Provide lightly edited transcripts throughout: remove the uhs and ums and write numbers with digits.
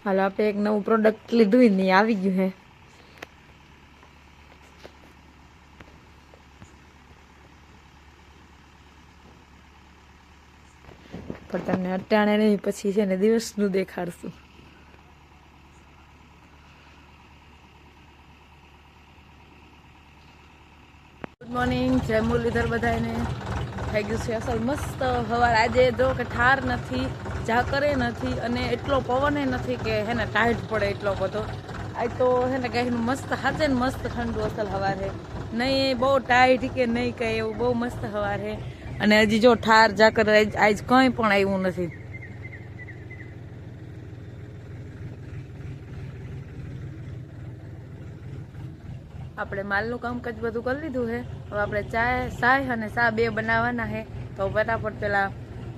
હાલો આપણે એક નવું પ્રોડક્ટ લીધું ને આવી ગયું હે. પણ તમને અટાણે નહીં, પછી છે ને દિવસનું દેખાડશું. ગુડ મોર્નિંગ, જય મુરલીધર બધાને. થઈ ગયું છે અસલ મસ્ત સવાર. આજે જો કે ઠાર નથી, ઝાકરે નથી અને એટલો પવન નથી કે હે ને ટાઈટ પડે એટલો બધો. આજ તો હે ને કંઈનું મસ્ત હાચે ને મસ્ત ઠંડુ અસલ સવાર છે. નહીં બહુ ટાઈટ કે નહીં કંઈ એવું, બહુ મસ્ત સવાર છે. અને હજી જો ઠાર ઝાકર આજ કંઈ પણ આવ્યું નથી. આપણે માલનું કામકાજ બધું કરી લીધું છે. હવે આપણે ચાય અને ચા બે બનાવવાના છે. તો ફટાફટ પેલા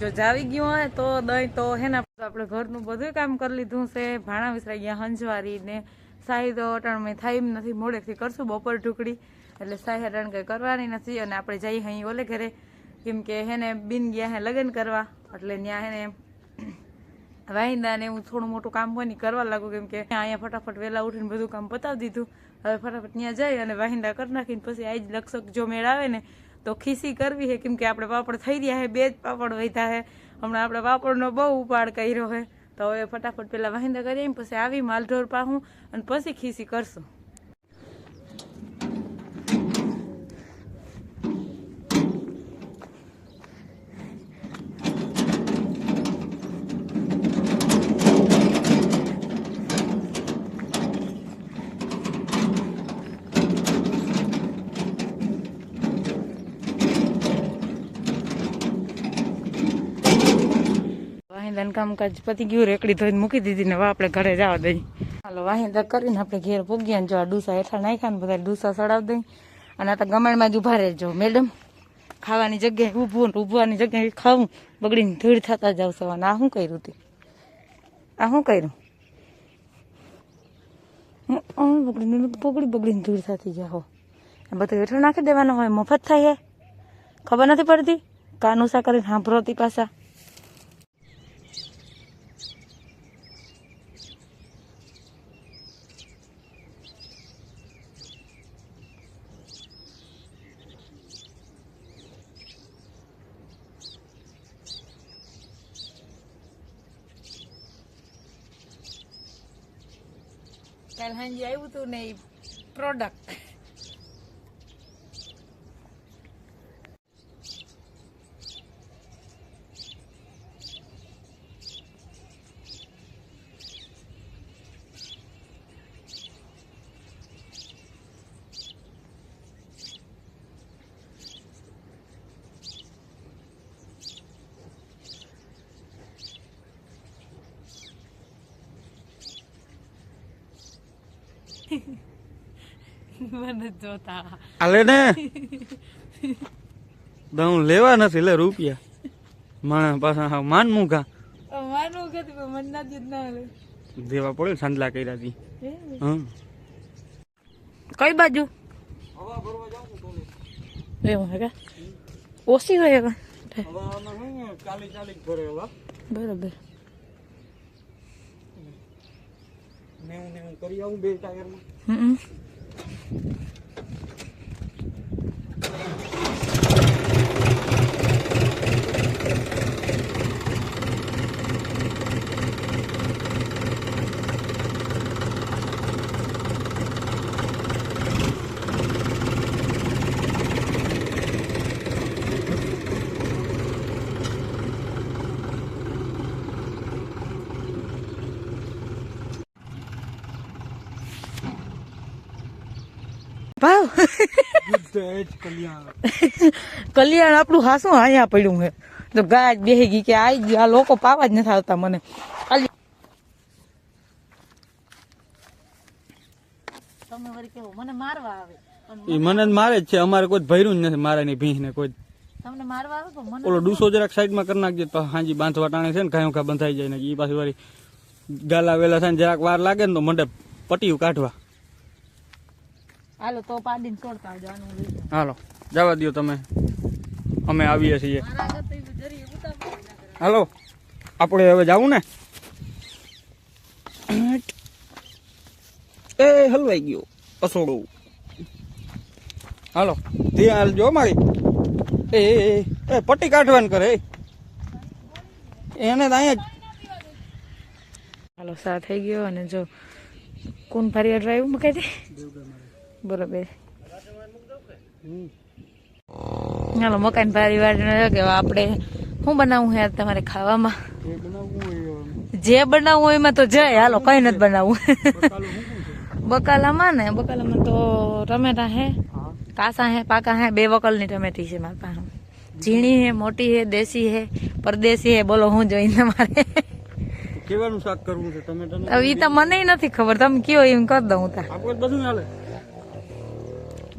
જો જાવી ગયું હોય તો દહીં તો હે ને આપણે ઘરનું બધું કામ કરી લીધું છે. ભાણા વિસરાઈ ગયા, હંજવારી ને સાહી તો અટાણમાં થાય એમ નથી, મોડેથી કરશું બપોર ઢુકડી. એટલે સાહી અટાણ કંઈ કરવાની નથી. અને આપણે જઈએ અહીં ઓલે ઘરે, કેમ કે હેને બિન ગયા હે લગ્ન કરવા, એટલે ત્યાં હેને વાહિંદા ને એવું થોડું મોટું કામ હોય ને કરવા લાગુ. કેમ કે અહીંયા ફટાફટ વહેલા ઉઠીને બધું કામ પતાવી દીધું. હવે ફટાફટ ત્યાં જઈ અને વાહિંદા કરી નાખીને પછી આજ લક્ષક જો મેળ આવે ને તો ખીસી કરવી છે. કેમ કે આપણે પાપડ થઈ રહ્યા છે, 2 જ પાપડ વધ્યા છે. હમણાં આપણે પાપડનો બહુ ઉપાડ કર્યો છે. તો હવે ફટાફટ પેલા વાહિંદા કરીએ, પછી આવી માલઢોર પાહું અને પછી ખીસી કરશું. વાહિંદાનું કામકાજ પતી ગયું, રેકડી ધોઈને મૂકી દીધી ને હવે આપણે ઘરે જવા દઈ. હાલો વાહિંદા કરીને આપણે ઘેર પૂગ્યા ને જો આ ડૂસા હેઠા નાખ્યા ને બધા ડૂસા સડાવી દઈ. અને આ તો ગમાણમાં જ ઉભા રહેજો મેડમ, ખાવાની જગ્યાએ ઊભવાની જગ્યાએ ખાવું બગડીને ધૂળ થતા જાવ સવાના. આ શું કર્યું તું? આ શું કર્યું? બગડીને ધૂળ થતી જાઓ. આ બધું હેઠળ નાખી દેવાનો હોય, મફત થાય હે, ખબર નથી પડતી. કાનુસા કરીને સાંભળોતી પાછા. કાલ સાંજે આવ્યું હતું ને એ પ્રોડક્ટ. મને જોતા હાલે ને દઉં લેવા નથી લે રૂપિયા માણા પાછા માન મૂકા માનું કે મન ના જ ના લે દેવા પડે સાંજલા કર્યા હતી. કઈ બાજુ એવું હે કે ઓછી હોય હવે બરોબર. કરી આવું 2 ટાયરમાં. ભાવ કલ્યાણ આપણું હાસું અહીંયા પડ્યું છે. તો ગાય બેહી ગઈ કે આવી ગયું. આ લોકો પાવા જ નથી આવતા મને. તમે વળી કેવું મને મારવા આવે? મને મારે જ છે, અમારે કોઈ ભર્યું જ નથી મારાની ભીંસ ને કોઈ. તમને મારવા આવે તો મને ઓલો ડૂસો જરાક સાઈડમાં કરી નાખજે તો હાજી બાંધવા ટાણે છે ને ઘાયો ઘા બંધાઈ જાય ને એ પાછી વારી ગાલા વેલા થાય જરાક વાર લાગે ને તો મંડે પટીયું કાઢવા. હાલો તો પાડીને છોડતા આવજો. હાલો જવા દો તમે, અમે આવીએ છીએ. હાલો આપણે હવે જાવું ને. એ હલવાઈ ગયો પસોડો. હાલો ધ્યાન હાલજો મારી. એ પટ્ટી કાઢવાની કરે એને તો અહીંયા. હાલો સા થઈ ગયો અને જો કોણ ફરી ડ્રાઈવ મૂકાઈ દે બરોબર. હાલો મકાન ભારી વાળીને કે આપણે શું બનાવવું છે તમારે ખાવામાં? જે બનાવવું હોય એમાં તો જાય. હાલો કઈ નથી બનાવવું. બકાલામાં તો ટમેટા હે, કાસા હે, પાકા હે. 2 વકલની ટમેટી છે મારી પાસે. ઝીણી હે, મોટી હે, દેશી હે, પરદેશી હે. બોલો હું જોઈને તમારે કેવાનું શાક કરવું છે ટમેટાનું? હવે ઈ તો મને નથી ખબર, તમે કયો એમ કરી દઉં. તા આપણે બધું હાલે.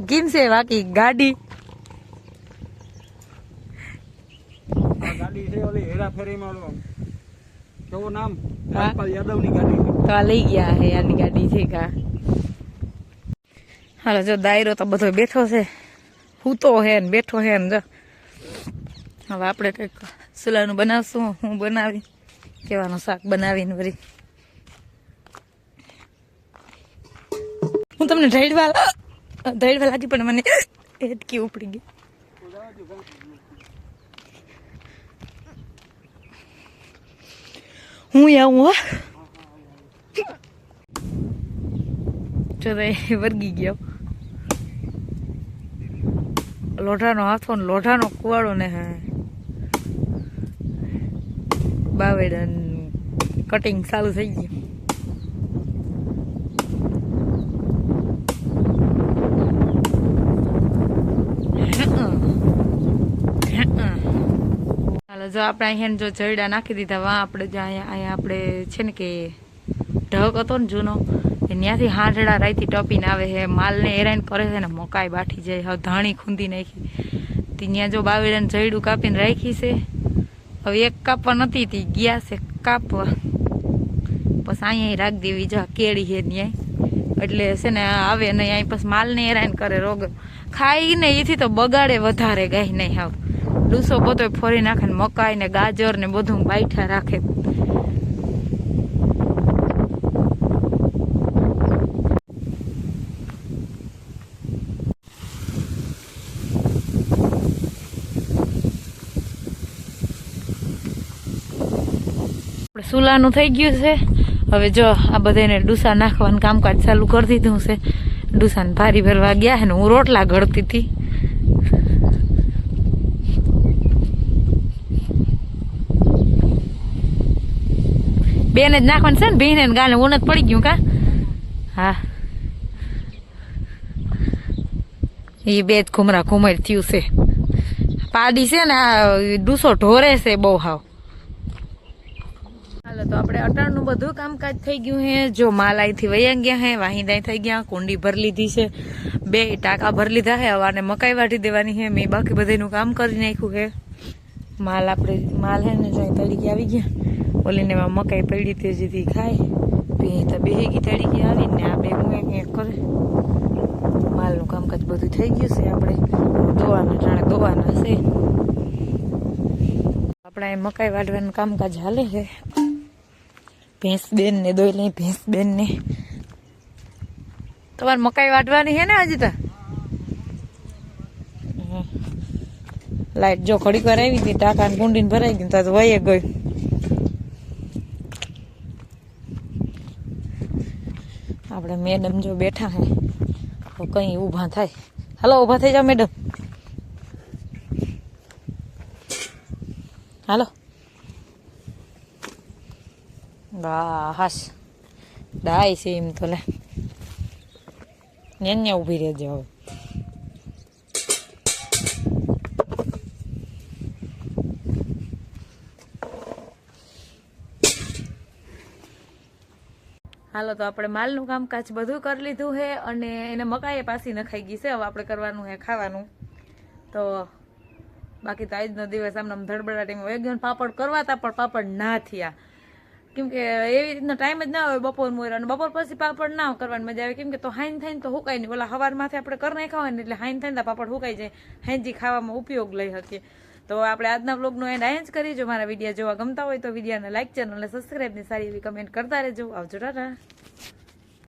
કેમ છે બાકી ગાડી? ગાડી છે ઓલી હેરાફેરીમાં કેવું નામ? રાજપાલ યાદવની ગાડી છે. તો આ લઈ ગયા હે આની ગાડી છે કા. હાલો જો દાયરો તો બધો બેઠો છે, સૂતો હે ને બેઠો હે ને. જો હવે આપણે કંઈક સુલાનું બનાવશું. હું બનાવી કેવાનું શાક બનાવીને વળી હું તમને ઢળવા લાગી પણ મને હેટકી ઉપડી ગઈ. હું આવું હો જો વર્ગી ગયો. લોઢાનો હાથો ને લોઢાનો કુવાડો ને હે બાવેડન કટિંગ ચાલુ થઈ ગયું. હાલો જો આપણે અહીંયા જો જયડા નાખી દીધા. વા આપણે જો અહીંયા આપણે છે ને કે ઢગ હતો ને જૂનો, ત્યાંથી હાંડડા રાઈથી ટપીને આવે છે. માલને હેરાન કરે છે ને મકાઈ બાઠી જાય. હવે ધાણી ખૂંદી નાખી. ત્યાં જો બાવેડાને જયડું કાપીને રાખી છે. હવે એક કાપવા નથી તી ગયા છે કાપવા. પછી અહીંયા રાખી દેવી. જો કેળી છે ત્યાં એટલે છે ને આવે નહીં. અહીં પછી માલને હેરાન કરે. રોગ ખાઈ ને એથી તો બગાડે વધારે ગાય નહીં. હાવ ડૂસો બધો ફરી નાખે ને મકાઈ ને ગાજર ને બધું બાઈઠા રાખે. સુલાનું થઈ ગયું છે. હવે જો આ બધાને ડૂસા નાખવાનું કામકાજ ચાલુ કરી દીધું છે. ડૂસાને ભારી ભરવા ગયા છે ને હું રોટલા ઘડતી હતી. બેને જ નાખવાનું છે ને ભીને ગાને ઊન જ પડી ગયું કા. હા એ 2 જ ઘુમરા ઘુમર થયું છે. પાડી છે ને આ ડૂસો ઢોરે છે બહુ હાવ. હાલો તો આપણે અટાણનું બધું કામકાજ થઈ ગયું હે. જો માલ અહીંથી વયા ગયા હે, વાહિંદા થઈ ગયા, કુંડી ભરી લીધી છે, 2 ટાંકા ભરી લીધા હે. હવે મકાઈ વાટી દેવાની હે. મેં બાકી બધાનું કામ કરી નાખ્યું હે. માલ હે ને જો તડીકી આવી ગયા. ઓલીને મકાઈ પડી તે જીધી ખાય. ભી તો બેહી તડીકી આવીને આ 2 હું એક કરે. માલનું કામકાજ બધું થઈ ગયું છે. આપણે દોવાના છે. આપણે મકાઈ વાટવાનું કામકાજ હાલે છે. ભેંસ બેન ને દોઈ લઈ. ભેંસ બેન ને તમારે મકાઈ વાટવાની છે ને હજી તો? લાઈટ જો ઘડીક વાર આવી હતી. ટાંકા ને કુંડીને ભરાઈ ગયું તો વયે ગયું. આપણે મેડમ જો બેઠા હે કઈ ઊભા થાય. હાલો ઊભા થઈ જાઓ મેડમ. હાલો હાશ ડાય છે એમ તો. લે ન્યા ઊભી રહેજો હવે. હાલો તો આપણે માલનું કામકાજ બધું કરી લીધું છે અને એને મકાઈએ પાછી નખાઈ ગઈ છે. હવે આપણે કરવાનું છે ખાવાનું. તો બાકી તો આજનો દિવસ આમ ધડબડાટીમાં વહી ગયો. પાપડ કરવા તા પણ પાપડ ના થયા. કેમ કે એવી રીતનો ટાઈમ જ ના હોય બપોર મોર. અને બપોર પછી પાપડ ના કરવાની મજા આવે. કેમ કે તો હાઈન થાય ને તો હુકાય નહીં. ઓલા સવારમાંથી આપણે કરી નાખ્યા હોય ને એટલે હાઈન થાય ને પાપડ હુકાઈ જાય. હાઈનજી ખાવામાં ઉપયોગ લઈ શકીએ. તો તો આપણે આજના બ્લોગનો એન્ડ અહીંયા જ કરીએ. જો મારા વિડીયો જોવા ગમતા હોય તો વિડીયોને લાઈક, ચેનલને સબસ્ક્રાઈબ ને સારી એવી કમેન્ટ કરતા રહેજો. આવજો, ટાટા.